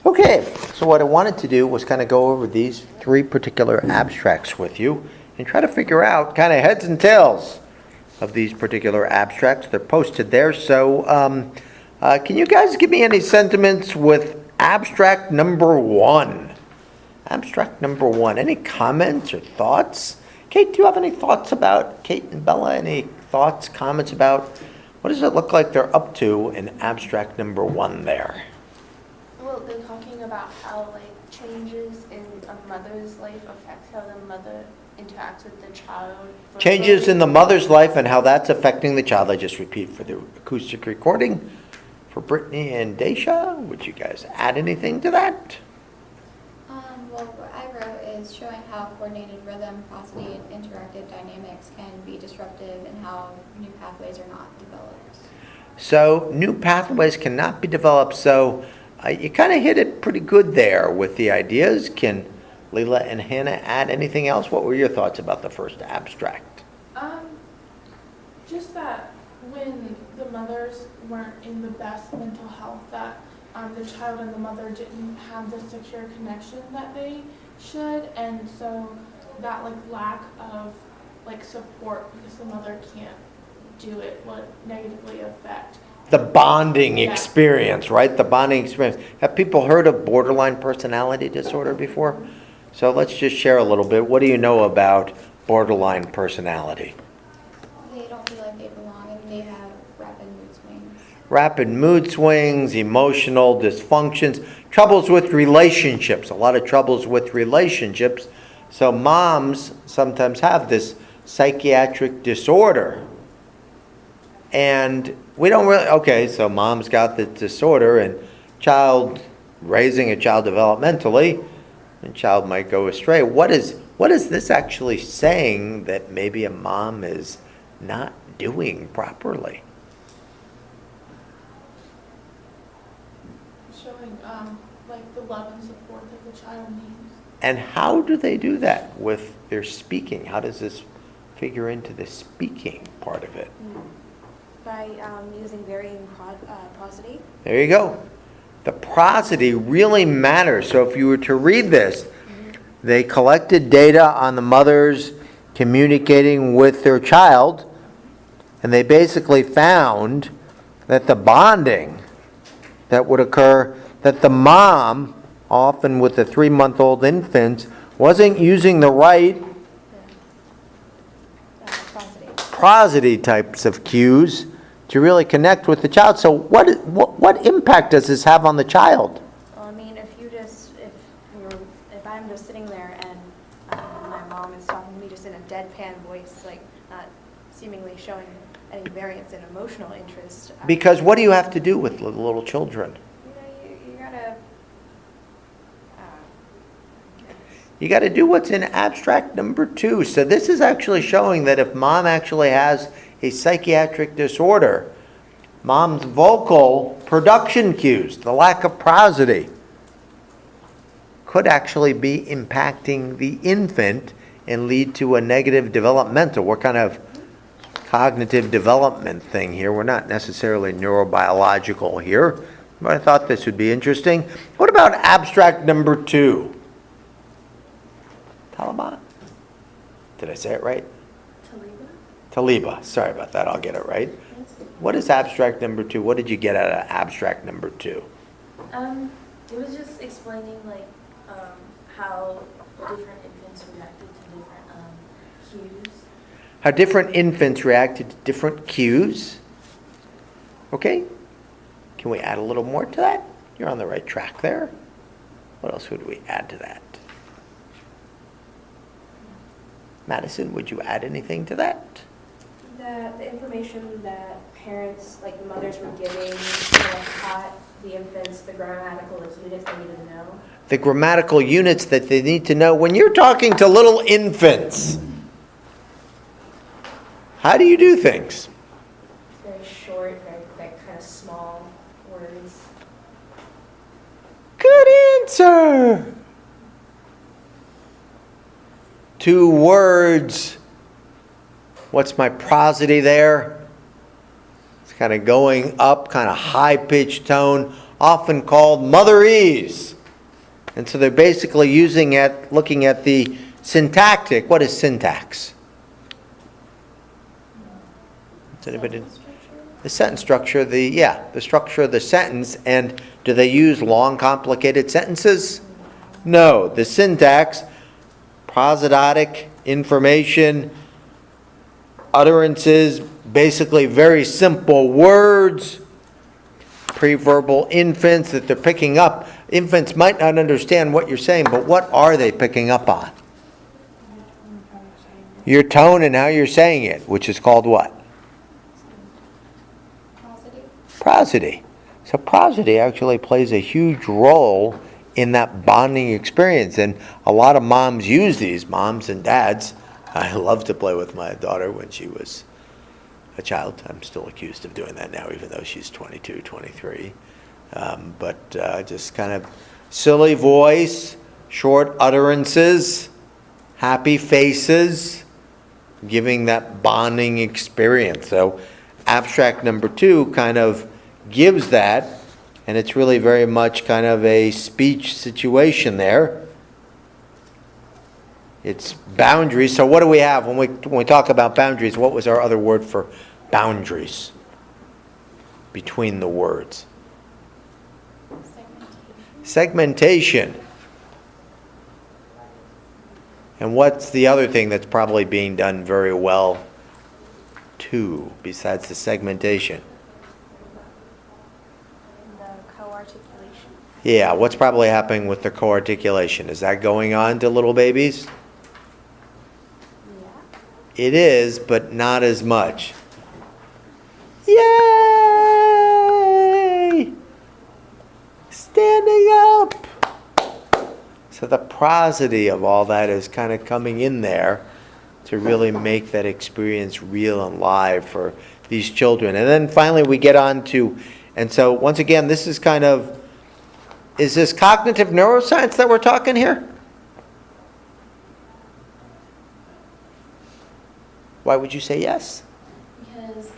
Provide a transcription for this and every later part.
Okay, so what I wanted to do was kind of go over these three particular abstracts with you and try to figure out kind of heads and tails of these particular abstracts. They're posted there. So can you guys give me any sentiments with abstract number one? Abstract number one. Any comments or thoughts? Kate, do you have any thoughts about, Kate and Bella, any thoughts, comments about what does it look like they're up to in abstract number one there? Well, they're talking about how changes in a mother's life affect how the mother interacts with the child. Changes in the mother's life and how that's affecting the child. I just repeat for the acoustic recording for Brittany and Daisha. Would you guys add anything to that? Well, what I wrote is showing how coordinated rhythm, prosody, and interactive dynamics can be disruptive and how new pathways are not developed. So new pathways cannot be developed. So you kind of hit it pretty good there with the ideas. Can Leela and Hannah add anything else? What were your thoughts about the first abstract? Just that when the mothers weren't in the best mental health, that the child and the mother didn't have the secure connection that they should, and so that lack of support because the mother can't do it would negatively affect The bonding experience, right? The bonding experience. Have people heard of borderline personality disorder before? So let's just share a little bit. What do you know about borderline personality? They don't feel like they belong and they have rapid mood swings. Rapid mood swings, emotional dysfunctions, troubles with relationships, a lot of troubles with relationships. So moms sometimes have this psychiatric disorder. And we don't really, okay, so mom's got the disorder and raising a child developmentally, and child might go astray. What is this actually saying that maybe a mom is not doing properly? showing the love and support that the child needs. And how do they do that with their speaking? How does this figure into the speaking part of it? By using varying prosody. There you go. The prosody really matters. So if you were to read this, they collected data on the mothers communicating with their child, and they basically found that the bonding that would occur, that the mom, often with the 3-month-old infants, wasn't using the right prosody types of cues to really connect with the child. So what impact does this have on the child? Well, I mean, if I'm just sitting there and my mom is talking to me just in a deadpan voice, not seemingly showing any variance in emotional interest. Because what do you have to do with little children? You gotta. You got to do what's in abstract number 2. So this is actually showing that if mom actually has a psychiatric disorder, mom's vocal production cues, the lack of prosody, could actually be impacting the infant and lead to a negative developmental. We're kind of cognitive development thing here. We're not necessarily neurobiological here, but I thought this would be interesting. What about abstract number 2? Taliban? Did I say it right? Taliba. Sorry about that. I'll get it right. What is abstract number 2? What did you get out of abstract number 2? It was just explaining how different infants reacted to different cues. How different infants reacted to different cues. Okay. Can we add a little more to that? You're on the right track there. What else would we add to that? Madison, would you add anything to that? The information that parents, the mothers, were giving taught the infants the grammatical units they needed to know. The grammatical units that they need to know. When you're talking to little infants, how do you do things? Very short, very quick, kind of small words. Good answer. 2 words. What's my prosody there? It's kind of going up, kind of high-pitched tone, often called motherese. And so they're basically looking at the syntactic. What is syntax? Does anybody? The sentence structure, the structure of the sentence. And do they use long, complicated sentences? No. The syntax, prosodic, information, utterances, basically very simple words, preverbal infants that they're picking up. Infants might not understand what you're saying, but what are they picking up on? Your tone and how you're saying it, which is called what? Prosody. Prosody. So prosody actually plays a huge role in that bonding experience. And a lot of moms use these, moms and dads. I love to play with my daughter when she was a child. I'm still accused of doing that now, even though she's 22, 23. But just kind of silly voice, short utterances, happy faces, giving that bonding experience. So abstract number 2 kind of gives that, and it's really very much kind of a speech situation there. It's boundaries. So what do we have when we talk about boundaries? What was our other word for boundaries between the words? Segmentation. And what's the other thing that's probably being done very well too, besides the segmentation? The co-articulation. Yeah, what's probably happening with the co-articulation? Is that going on to little babies? Yeah. It is, but not as much. Yay! Standing up! So the prosody of all that is kind of coming in there to really make that experience real and live for these children. And then finally we get on to, and so once again, this is kind of, is this cognitive neuroscience that we're talking here? Why would you say yes? Because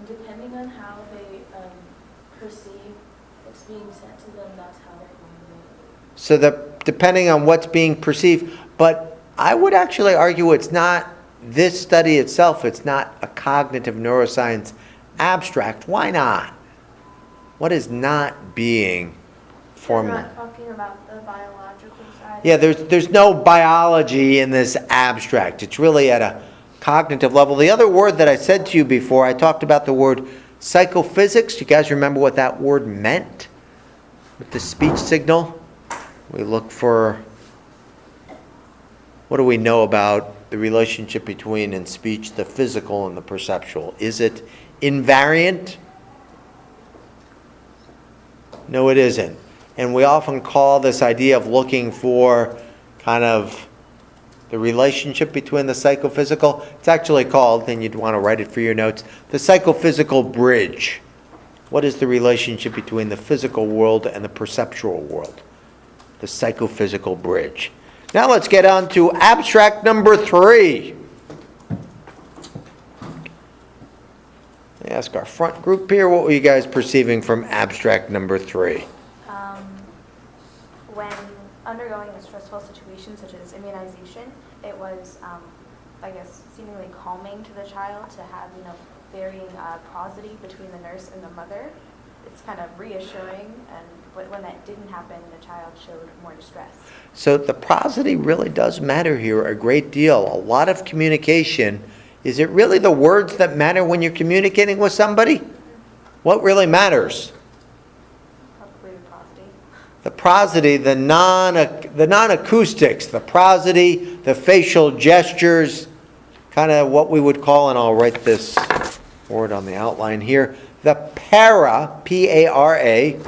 depending on how they perceive what's being said to them, that's how they're going to So depending on what's being perceived, but I would actually argue it's not, this study itself, it's not a cognitive neuroscience abstract. Why not? What is not being They're formulated? not talking about the biological side. Yeah, there's no biology in this abstract. It's really at a cognitive level. The other word that I said to you before, I talked about the word psychophysics. Do you guys remember what that word meant with the speech signal? We look for, what do we know about the relationship between in speech the physical and the perceptual? Is it invariant? No, it isn't. And we often call this idea of looking for kind of the relationship between the psychophysical, it's actually called, and you'd want to write it for your notes, the psychophysical bridge. What is the relationship between the physical world and the perceptual world? The psychophysical bridge. Now let's get on to abstract number 3. I ask our front group here, what were you guys perceiving from abstract number 3? When undergoing a stressful situation such as immunization, it was, I guess, seemingly calming to the child to have, varying prosody between the nurse and the mother. It's kind of reassuring, and when that didn't happen, the child showed more distress. So the prosody really does matter here a great deal. A lot of communication. Is it really the words that matter when you're communicating with somebody? What really matters? Probably the prosody. The prosody, the non-acoustics, the prosody, the facial gestures, kind of what we would call, and I'll write this word on the outline here, the P-A-R-A,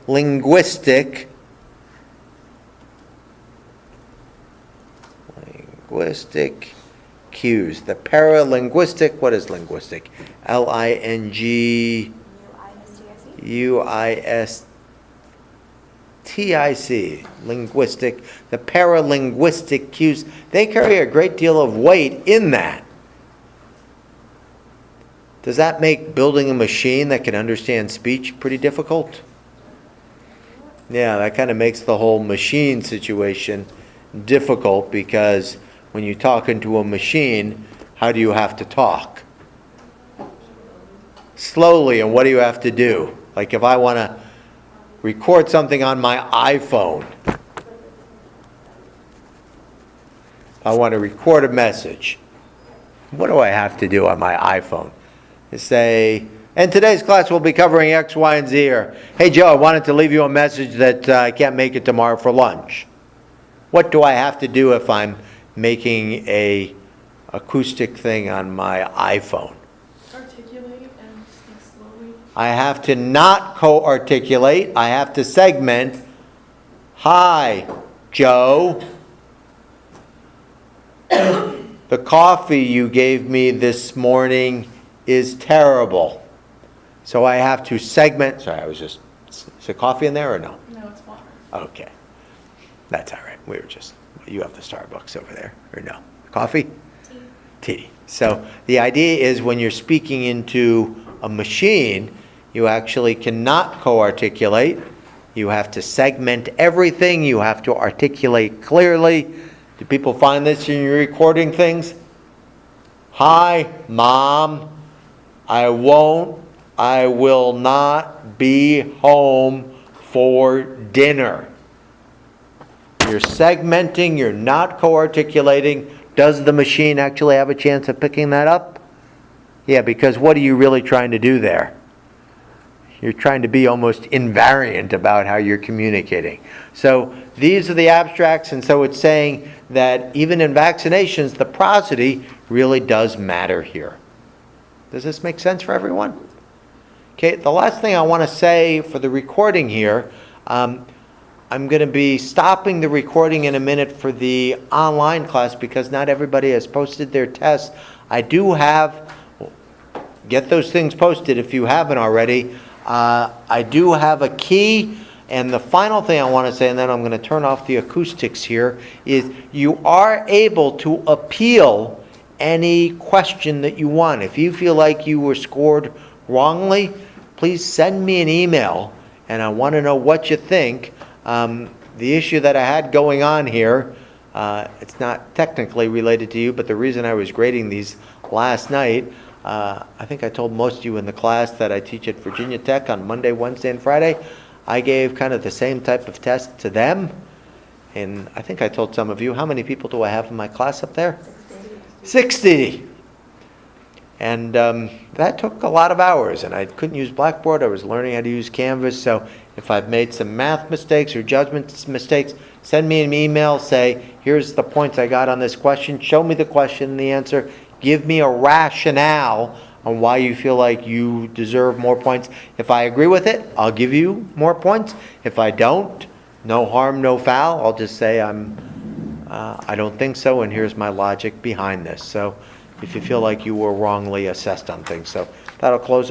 linguistic cues. The paralinguistic, what is linguistic? L-I-N-G-U-I-S-T-I-C, linguistic. The paralinguistic cues, they carry a great deal of weight in that. Does that make building a machine that can understand speech pretty difficult? Yeah, that kind of makes the whole machine situation difficult, because when you talk into a machine, how do you have to talk? Slowly, and what do you have to do? Like if I want to record something on my iPhone, I want to record a message, what do I have to do on my iPhone? I say, in today's class we'll be covering X, Y, and Z, or, hey Joe, I wanted to leave you a message that I can't make it tomorrow for lunch. What do I have to do if I'm making a acoustic thing on my iPhone? Articulate and speak slowly. I have to not co-articulate. I have to segment. Hi, Joe. The coffee you gave me this morning is terrible. So I have to segment. Sorry, is there coffee in there or no? No, it's water. Okay. That's all right. You have the Starbucks over there, or no? Coffee? Tea. So the idea is when you're speaking into a machine, you actually cannot co-articulate. You have to segment everything. You have to articulate clearly. Do people find this when you're recording things? Hi, Mom. I will not be home for dinner. You're segmenting, you're not co-articulating. Does the machine actually have a chance of picking that up? Yeah, because what are you really trying to do there? You're trying to be almost invariant about how you're communicating. So these are the abstracts, and so it's saying that even in vaccinations, the prosody really does matter here. Does this make sense for everyone? Okay, the last thing I want to say for the recording here, I'm going to be stopping the recording in a minute for the online class because not everybody has posted their tests. I do get those things posted if you haven't already. I do have a key, and the final thing I want to say, and then I'm going to turn off the acoustics here, is you are able to appeal any question that you want. If you feel like you were scored wrongly, please send me an email, and I want to know what you think. The issue that I had going on here, it's not technically related to you, but the reason I was grading these last night, I think I told most of you in the class that I teach at Virginia Tech on Monday, Wednesday, and Friday. I gave kind of the same type of test to them, and I think I told some of you, how many people do I have in my class up there? 60. And that took a lot of hours, and I couldn't use Blackboard. I was learning how to use Canvas, so if I've made some math mistakes or judgment mistakes, send me an email, say, here's the points I got on this question, show me the question and the answer, give me a rationale on why you feel like you deserve more points. If I agree with it, I'll give you more points. If I don't, no harm, no foul. I'll just say I don't think so, and here's my logic behind this. So if you feel like you were wrongly assessed on things. So that'll close off.